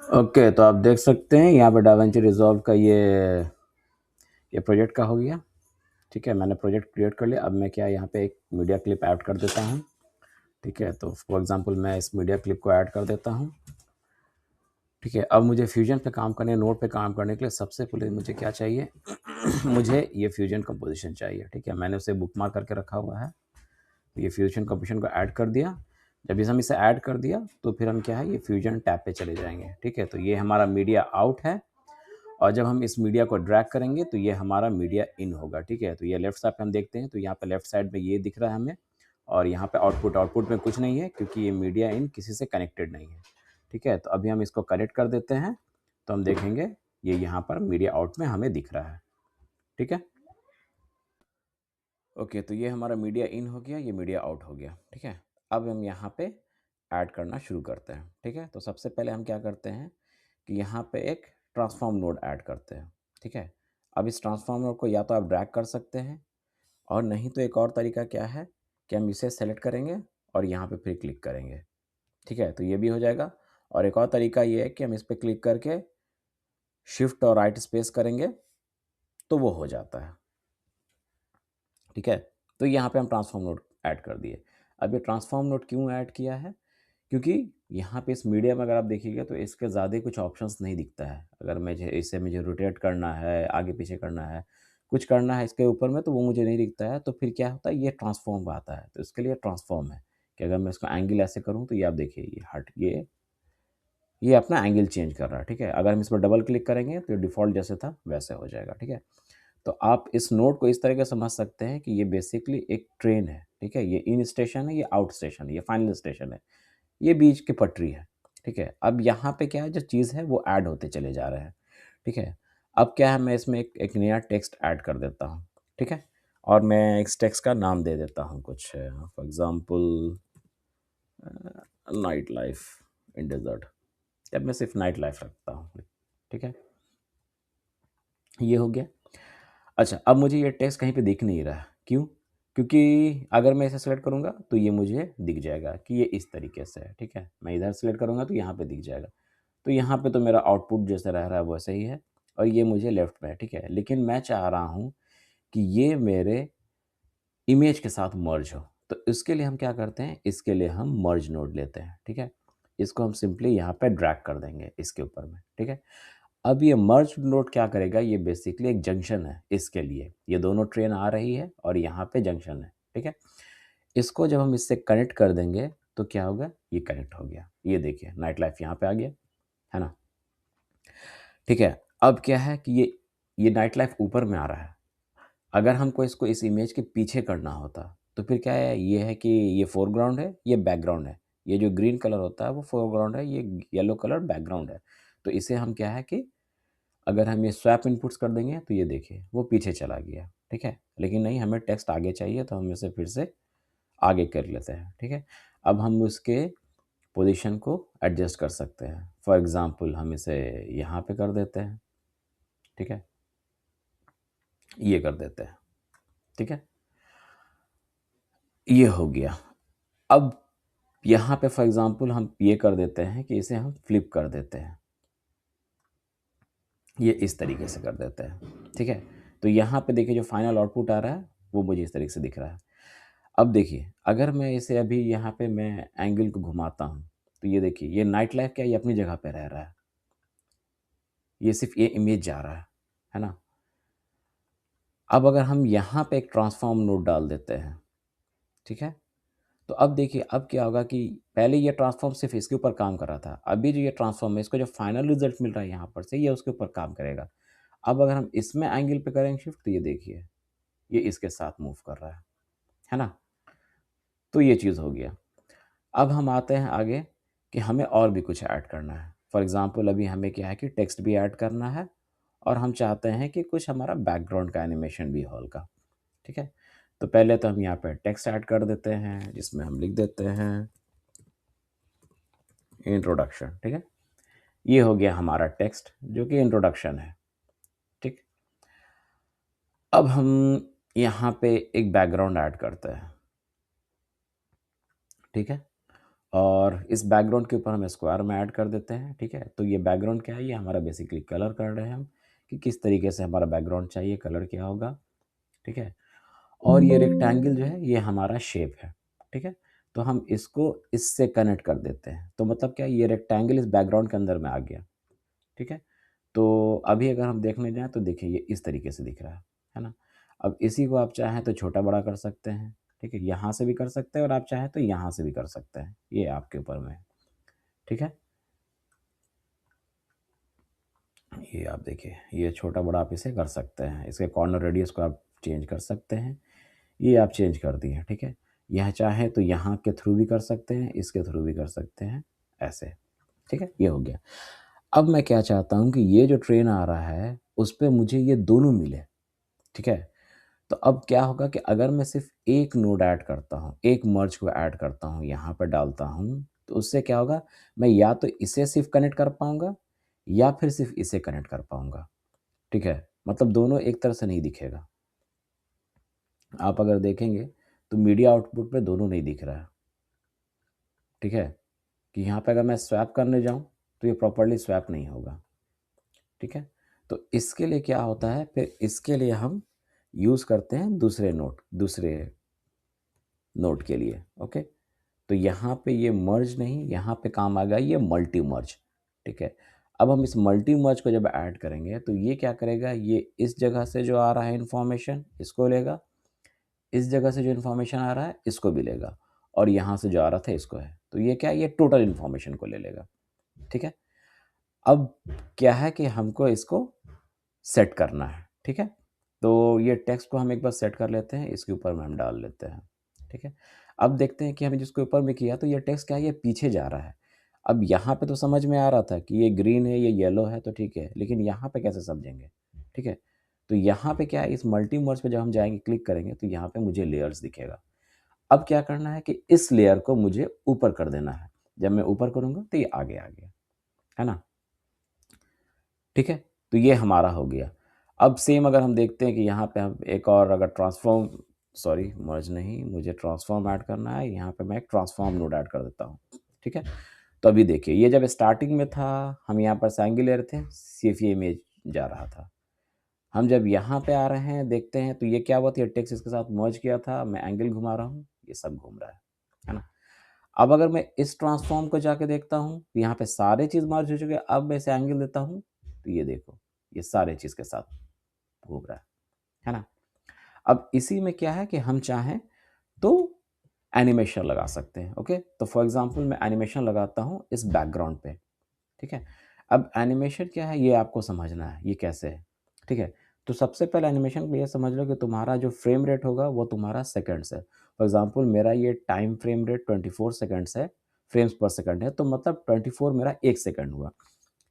Okay, तो आप देख सकते हैं यहाँ पे डाविंची रिजॉल्व का ये प्रोजेक्ट का हो गया। ठीक है, मैंने प्रोजेक्ट क्रिएट कर लिया। अब मैं क्या यहाँ पे एक मीडिया क्लिप ऐड कर देता हूँ। ठीक है, तो फॉर एग्जांपल मैं इस मीडिया क्लिप को ऐड कर देता हूँ। ठीक है, अब मुझे फ्यूजन पे काम करने, नोट पे काम करने के लिए सबसे पहले मुझे क्या चाहिए मुझे ये फ्यूजन कंपोजिशन चाहिए। ठीक है, मैंने उसे बुक मार्क करके रखा हुआ है। ये फ्यूजन कंपोजिशन को ऐड कर दिया। जब इसे हम इसे ऐड कर दिया तो फिर हम क्या है, ये फ्यूजन टैब पे चले जाएंगे। ठीक है, तो ये हमारा मीडिया आउट है, और जब हम इस मीडिया को ड्रैग करेंगे तो ये हमारा मीडिया इन होगा। ठीक है, तो ये लेफ्ट साइड पे हम देखते हैं, तो यहाँ पे लेफ्ट साइड में ये दिख रहा है हमें, और यहाँ पे आउटपुट में कुछ नहीं है क्योंकि ये मीडिया इन किसी से कनेक्टेड नहीं है। ठीक है, तो अभी हम इसको कनेक्ट कर देते हैं, तो हम देखेंगे ये यहाँ पर मीडिया आउट में हमें दिख रहा है। ठीक है, ओके, तो ये हमारा मीडिया इन हो गया, ये मीडिया आउट हो गया। ठीक है, अब हम यहाँ पे ऐड करना शुरू करते हैं। ठीक है, तो सबसे पहले हम क्या करते हैं कि यहाँ पे एक ट्रांसफॉर्म नोड ऐड करते हैं। ठीक है, अब इस ट्रांसफॉर्म नोड को या तो आप ड्रैग कर सकते हैं, और नहीं तो एक और तरीका क्या है कि हम इसे सेलेक्ट करेंगे और यहाँ पे फिर क्लिक करेंगे। ठीक है, तो ये भी हो जाएगा। और एक और तरीका ये है कि हम इस पर क्लिक करके शिफ्ट और राइट स्पेस करेंगे तो वो हो जाता है। ठीक है, तो यहाँ पे हम ट्रांसफॉर्म नोड ऐड कर दिए। अब ये ट्रांसफॉर्म नोड क्यों ऐड किया है, क्योंकि यहाँ पे इस मीडिया में अगर आप देखिएगा तो इसके ज़्यादा कुछ ऑप्शंस नहीं दिखता है। अगर मुझे रोटेट करना है, आगे पीछे करना है, कुछ करना है इसके ऊपर में, तो वो मुझे नहीं दिखता है। तो फिर क्या होता है, ये ट्रांसफॉर्म आता है, तो इसके लिए ट्रांसफॉर्म है कि अगर मैं इसको एंगल ऐसे करूँ तो ये आप देखिए ये अपना एंगल चेंज कर रहा है। ठीक है, अगर हम इस पर डबल क्लिक करेंगे तो डिफ़ॉल्ट जैसे था वैसे हो जाएगा। ठीक है, तो आप इस नोड को इस तरह से समझ सकते हैं कि ये बेसिकली एक ट्रेन है। ठीक है, ये इन स्टेशन है, ये आउट स्टेशन है, ये फाइनल स्टेशन है, ये बीच की पटरी है। ठीक है, अब यहाँ पे क्या है, जो चीज़ है वो ऐड होते चले जा रहे हैं। ठीक है, अब क्या है, मैं इसमें एक नया टेक्स्ट ऐड कर देता हूँ। ठीक है, और मैं इस टेक्स्ट का नाम दे देता हूँ कुछ, for example night life in desert. अब मैं सिर्फ नाइट लाइफ रखता हूँ। ठीक है, ये हो गया। अच्छा, अब मुझे ये टेक्स्ट कहीं पे दिख नहीं रहा, क्यों? क्योंकि अगर मैं इसे सेलेक्ट करूँगा तो ये मुझे दिख जाएगा कि ये इस तरीके से है। ठीक है, मैं इधर सेलेक्ट करूँगा तो यहाँ पे दिख जाएगा। तो यहाँ पे तो मेरा आउटपुट जैसे रह रहा है वैसे ही है, और ये मुझे लेफ्ट में है। ठीक है, लेकिन मैं चाह रहा हूँ कि ये मेरे इमेज के साथ मर्ज हो। तो इसके लिए हम क्या करते हैं, इसके लिए हम मर्ज नोड लेते हैं। ठीक है, इसको हम सिंपली यहाँ पे ड्रैग कर देंगे इसके ऊपर में। ठीक है, अब ये मर्ज नोड क्या करेगा, ये बेसिकली एक जंक्शन है इसके लिए। ये दोनों ट्रेन आ रही है और यहाँ पे जंक्शन है। ठीक है, इसको जब हम इससे कनेक्ट कर देंगे तो क्या होगा, ये कनेक्ट हो गया। ये देखिए नाइट लाइफ यहाँ पे आ गया, है ना। ठीक है, अब क्या है कि ये नाइट लाइफ ऊपर में आ रहा है। अगर हमको इसको इस इमेज के पीछे करना होता तो फिर क्या है, ये है कि ये फोरग्राउंड है, ये बैकग्राउंड है। ये जो ग्रीन कलर होता है वो फोरग्राउंड है, ये येलो कलर बैकग्राउंड है। तो इसे हम क्या है कि अगर हम ये स्वैप इनपुट्स कर देंगे तो ये देखिए वो पीछे चला गया। ठीक है, लेकिन नहीं, हमें टेक्स्ट आगे चाहिए तो हम इसे फिर से आगे कर लेते हैं। ठीक है, अब हम उसके पोजीशन को एडजस्ट कर सकते हैं। फॉर एग्जांपल हम इसे यहाँ पे कर देते हैं। ठीक है, ये कर देते हैं। ठीक है, ये हो गया। अब यहाँ पे फॉर एग्जांपल हम ये कर देते हैं कि इसे हम फ्लिप कर देते हैं, ये इस तरीके से कर देते हैं। ठीक है, तो यहाँ पे देखिए जो फाइनल आउटपुट आ रहा है वो मुझे इस तरीके से दिख रहा है। अब देखिए अगर मैं इसे अभी यहाँ पे मैं एंगल को घुमाता हूँ तो ये देखिए ये नाइट लाइफ क्या है, ये अपनी जगह पे रह रहा है, ये सिर्फ ये इमेज जा रहा है ना। अब अगर हम यहाँ पे एक ट्रांसफॉर्म नोड डाल देते हैं, ठीक है, तो अब देखिए अब क्या होगा कि पहले ये ट्रांसफॉर्म सिर्फ इसके ऊपर काम कर रहा था, अभी जो ये ट्रांसफॉर्म है इसको जो फाइनल रिजल्ट मिल रहा है यहाँ पर से, ये उसके ऊपर काम करेगा। अब अगर हम इसमें एंगल पे करेंगे शिफ्ट तो ये देखिए ये इसके साथ मूव कर रहा है ना। तो ये चीज़ हो गया। अब हम आते हैं आगे कि हमें और भी कुछ ऐड करना है। फॉर एग्जांपल अभी हमें क्या है कि टेक्स्ट भी ऐड करना है, और हम चाहते हैं कि कुछ हमारा बैकग्राउंड का एनिमेशन भी हो हल्का। ठीक है, तो पहले तो हम यहाँ पे टेक्स्ट ऐड कर देते हैं जिसमें हम लिख देते हैं इंट्रोडक्शन। ठीक है, ये हो गया हमारा टेक्स्ट जो कि इंट्रोडक्शन है। ठीक, अब हम यहाँ पे एक बैकग्राउंड ऐड करते हैं। ठीक है, और इस बैकग्राउंड के ऊपर हम स्क्वायर में ऐड कर देते हैं, ठीक है। तो ये बैकग्राउंड क्या है, ये हमारा बेसिकली कलर कर रहे हैं हम, कि किस तरीके से हमारा बैकग्राउंड चाहिए, कलर क्या होगा, ठीक है। और ये रेक्टेंगल जो है ये हमारा शेप है, ठीक है। तो हम इसको इससे कनेक्ट कर देते हैं, तो मतलब क्या, ये रेक्टेंगल इस बैकग्राउंड के अंदर में आ गया, ठीक है। तो अभी अगर हम देखने जाएँ तो देखिए ये इस तरीके से दिख रहा है ना? अब इसी को आप चाहें तो छोटा-बड़ा कर सकते हैं, ठीक है? यहाँ से भी कर सकते हैं और आप चाहें तो यहाँ से भी कर सकते हैं, ये आपके ऊपर में है, ठीक है? ये आप देखिए, ये छोटा-बड़ा आप इसे कर सकते हैं, इसके कॉर्नर रेडियस को आप चेंज कर सकते हैं, ये आप चेंज कर दिए, ठीक है? यह चाहे तो यहाँ के थ्रू भी कर सकते हैं, इसके थ्रू भी कर सकते हैं, ऐसे, ठीक है? ये हो गया। अब मैं क्या चाहता हूँ कि ये जो ट्रेन आ रहा है, उस पे मुझे ये दोनों मिले, ठीक है? तो अब क्या होगा कि अगर मैं सिर्फ़ एक नोड ऐड करता हूँ, एक मर्ज को ऐड करता हूँ, यहाँ पे डालता हूँ, तो उससे क्या होगा, मैं या तो इसे सिर्फ़ कनेक्ट कर पाऊँगा या फिर सिर्फ़ इसे कनेक्ट कर पाऊँगा, ठीक है? मतलब दोनों एक तरह से नहीं दिखेगा। आप अगर देखेंगे तो मीडिया आउटपुट पे दोनों नहीं दिख रहा है, ठीक है? कि यहाँ पे अगर मैं स्वैप करने जाऊँ, तो ये प्रॉपर्ली स्वैप नहीं होगा, ठीक है? तो इसके लिए क्या होता है, फिर इसके लिए हम यूज़ करते हैं दूसरे नोड के लिए, ओके? तो यहाँ पे ये मर्ज नहीं, यहाँ पे काम आ गया ये मल्टी मर्ज, ठीक है। अब हम इस मल्टी मर्ज को जब ऐड करेंगे तो ये क्या करेगा, ये इस जगह से जो आ रहा है इन्फॉर्मेशन इसको लेगा, इस जगह से जो इन्फॉर्मेशन आ रहा है इसको भी लेगा, और यहाँ से जो आ रहा था इसको है, तो ये क्या है, ये टोटल इन्फॉर्मेशन को ले लेगा, ठीक है। अब क्या है कि हमको इसको सेट करना है, ठीक है। तो ये टेक्स्ट को हम एक बार सेट कर लेते हैं, इसके ऊपर में हम डाल लेते हैं, ठीक है। अब देखते हैं कि हमने जिसके ऊपर में किया तो ये टेक्स्ट क्या है, ये पीछे जा रहा है। अब यहाँ पे तो समझ में आ रहा था कि ये ग्रीन है, ये येलो है, तो ठीक है, लेकिन यहाँ पे कैसे समझेंगे, ठीक है। तो यहाँ पे क्या है, इस मल्टी मर्ज पे जब हम जाएँगे, क्लिक करेंगे तो यहाँ पे मुझे लेयर्स दिखेगा। अब क्या करना है कि इस लेयर को मुझे ऊपर कर देना है। जब मैं ऊपर करूँगा तो ये आगे आ गया, है ना? ठीक है? तो ये हमारा हो गया। अब सेम अगर हम देखते हैं कि यहाँ पे हम एक और अगर ट्रांसफ़ॉर्म, सॉरी मर्ज नहीं, मुझे ट्रांसफ़ॉर्म ऐड करना है, यहाँ पे मैं एक ट्रांसफ़ॉर्म नोड ऐड कर देता हूँ, ठीक है? तो अभी देखिए, ये जब स्टार्टिंग में था, हम यहाँ पर सिंगुलर थे, सिर्फ़ ये इमेज जा रहा था। हम जब यहाँ पे आ रहे हैं, देखते हैं तो ये क्या हुआ था, ये टेक्स्ट इसके साथ मर्ज किया था, मैं एंगल घुमा रहा हूँ, ये सब घूम रहा है ना? अब अगर मैं इस ट्रांसफ़ॉर्म को जाके देखता हूँ, तो यहाँ पे सारे चीज़ मर्ज हो चुके हैं, अब मैं इसे एंगल देता हूँ, तो ये देखो, ये सारे चीज़ के साथ घूम रहा है ना? अब इसी में क्या है कि हम चाहें तो एनिमेशन लगा सकते हैं, ओके? तो फॉर एग्ज़ाम्पल मैं एनिमेशन लगाता हूँ इस बैकग्राउंड पे, ठीक है? अब एनिमेशन क्या है, ये आपको समझना है, ये कैसे है, ठीक है? तो सबसे पहले एनिमेशन में ये समझ लो कि तुम्हारा जो फ्रेम रेट होगा वो तुम्हारा सेकंड्स है। फॉर एग्ज़ाम्पल मेरा ये टाइम फ्रेम रेट 24 सेकंड्स है, फ्रेम्स पर सेकंड है, तो मतलब 24 मेरा 1 सेकंड हुआ।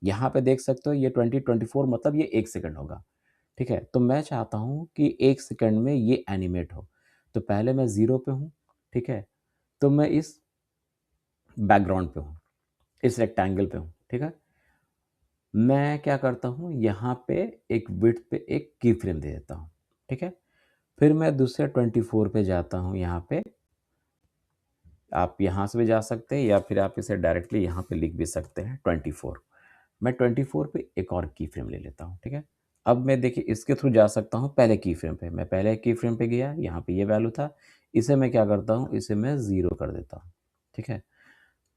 यहाँ पे देख सकते हो ये 24 मतलब ये 1 सेकंड होगा, ठीक है? तो मैं चाहता हूँ कि 1 सेकंड में ये एनिमेट हो। तो पहले मैं 0 पे हूँ, ठीक है? तो मैं इस बैकग्राउंड पे हूँ, इस रेक्टेंगल पे हूँ, ठीक है? मैं क्या करता हूँ, यहाँ पे एक विड्थ पे एक की फ्रेम दे देता हूँ, ठीक है? फिर मैं दूसरे 24 पे जाता हूँ, यहाँ पे आप यहाँ से भी जा सकते हैं या फिर आप इसे डायरेक्टली यहाँ पे लिख भी सकते हैं 24। मैं 24 पे एक और की फ्रेम ले लेता हूँ, ठीक है? अब मैं देखिए इसके थ्रू जा सकता हूँ पहले की फ्रेम पे। मैं पहले की फ्रेम पे गया, यहाँ पे ये वैल्यू था, इसे मैं क्या करता हूँ, इसे मैं 0 कर देता हूँ, ठीक है?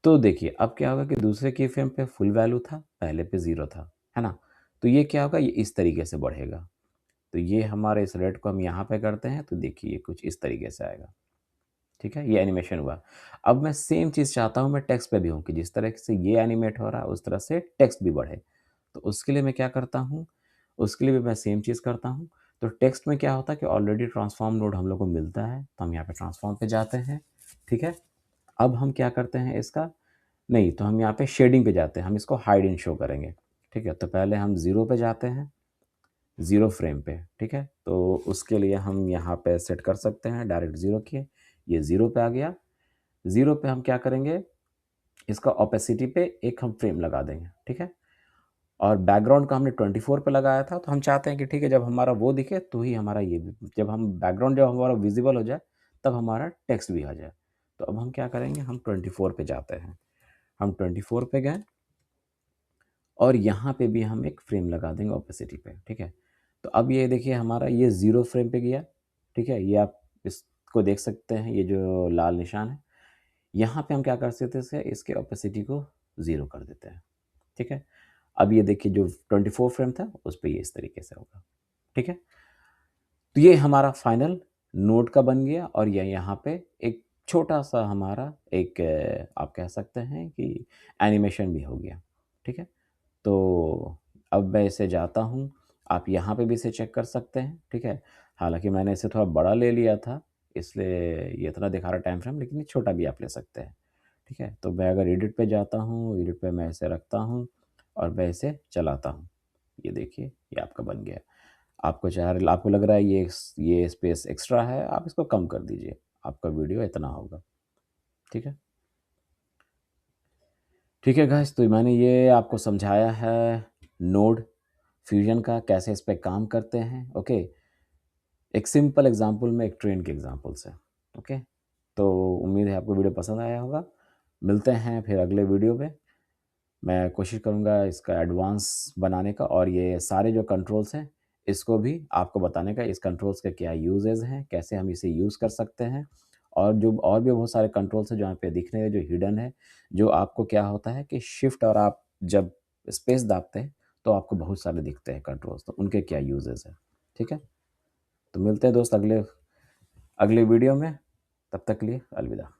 तो देखिए अब क्या होगा कि दूसरे की फ्रेम पे फुल वैल्यू था, पहले पे 0 था, है ना? तो ये क्या होगा, ये इस तरीके से बढ़ेगा। तो ये हमारे इस रेड को हम यहाँ पे करते हैं, तो देखिए ये कुछ इस तरीके से आएगा, ठीक है? ये एनिमेशन हुआ। अब मैं सेम चीज़ चाहता हूँ मैं टेक्स्ट पे भी हूँ कि जिस तरह से ये एनिमेट हो रहा है, उस तरह से टेक्स्ट भी बढ़े। तो उसके लिए मैं क्या करता हूँ, उसके लिए भी मैं सेम चीज़ करता हूँ। तो टेक्स्ट में क्या होता है कि ऑलरेडी ट्रांसफ़ॉर्म नोड हम लोग को मिलता है, तो हम यहाँ पे ट्रांसफ़ॉर्म पे जाते हैं, ठीक है? अब हम क्या करते हैं इसका, नहीं तो हम यहाँ पे शेडिंग पे जाते हैं, हम इसको हाइड एंड शो करेंगे, ठीक है? तो पहले हम 0 पे जाते हैं, 0 फ्रेम पे, ठीक है? तो उसके लिए हम यहाँ पे सेट कर सकते हैं डायरेक्ट 0 किए, ये 0 पे आ गया। 0 पे हम क्या करेंगे, इसका ओपेसिटी पे एक हम फ्रेम लगा देंगे, ठीक है? और बैकग्राउंड का हमने 24 पे लगाया था, तो हम चाहते हैं कि ठीक है जब हमारा वो दिखे तो ही हमारा ये भी, जब हम बैकग्राउंड जब हमारा विज़िबल हो जाए, तब हमारा टेक्स्ट भी आ जाए। तो अब हम क्या करेंगे, हम 24 पे जाते हैं। हम 24 पे गए और यहाँ पे भी हम एक फ्रेम लगा देंगे ओपेसिटी पे, ठीक है। तो अब ये देखिए हमारा ये 0 फ्रेम पे गया, ठीक है। ये आप इसको देख सकते हैं, ये जो लाल निशान है, यहाँ पे हम क्या कर सकते हैं, इसके ओपेसिटी को 0 कर देते हैं, ठीक है। अब ये देखिए जो 24 फ्रेम था उस पे ये इस तरीके से होगा, ठीक है। तो ये हमारा फाइनल नोड का बन गया और ये यहाँ पे एक छोटा-सा हमारा एक आप कह सकते हैं कि एनिमेशन भी हो गया, ठीक है। तो अब मैं इसे जाता हूँ, आप यहाँ पे भी इसे चेक कर सकते हैं, ठीक है। हालाँकि मैंने इसे थोड़ा बड़ा ले लिया था, इसलिए ये इतना दिखा रहा है टाइम फ्रेम, लेकिन ये छोटा भी आप ले सकते हैं, ठीक है। तो मैं अगर एडिट पे जाता हूँ, एडिट पे मैं इसे रखता हूँ और मैं इसे चलाता हूँ। ये देखिए, ये आपका बन गया। आपको लग रहा है ये स्पेस एक्स्ट्रा है, आप इसको कम कर दीजिए, आपका वीडियो इतना होगा, ठीक है। ठीक है गाइस, तो मैंने ये आपको समझाया है नोड फ्यूजन का, कैसे इस पे काम करते हैं, ओके। एक सिंपल एग्जांपल में एक ट्रेन के एग्जांपल से, ओके। तो उम्मीद है आपको वीडियो पसंद आया होगा। मिलते हैं फिर अगले वीडियो में। मैं कोशिश करूँगा इसका एडवांस बनाने का और ये सारे जो कंट्रोल्स हैं, इसको भी आपको बताने का, इस कंट्रोल्स के क्या यूजेज़ हैं, कैसे हम इसे यूज़ कर सकते हैं। और भी बहुत सारे कंट्रोल्स हैं जो यहाँ पे दिख रहे हैं, जो हिडन है, जो आपको क्या होता है कि शिफ्ट और आप जब स्पेस दाबते हैं, तो आपको बहुत सारे दिखते हैं कंट्रोल्स, तो उनके क्या यूजेज़ हैं, ठीक है? तो मिलते हैं दोस्त अगले अगले वीडियो में, तब तक के लिए अलविदा।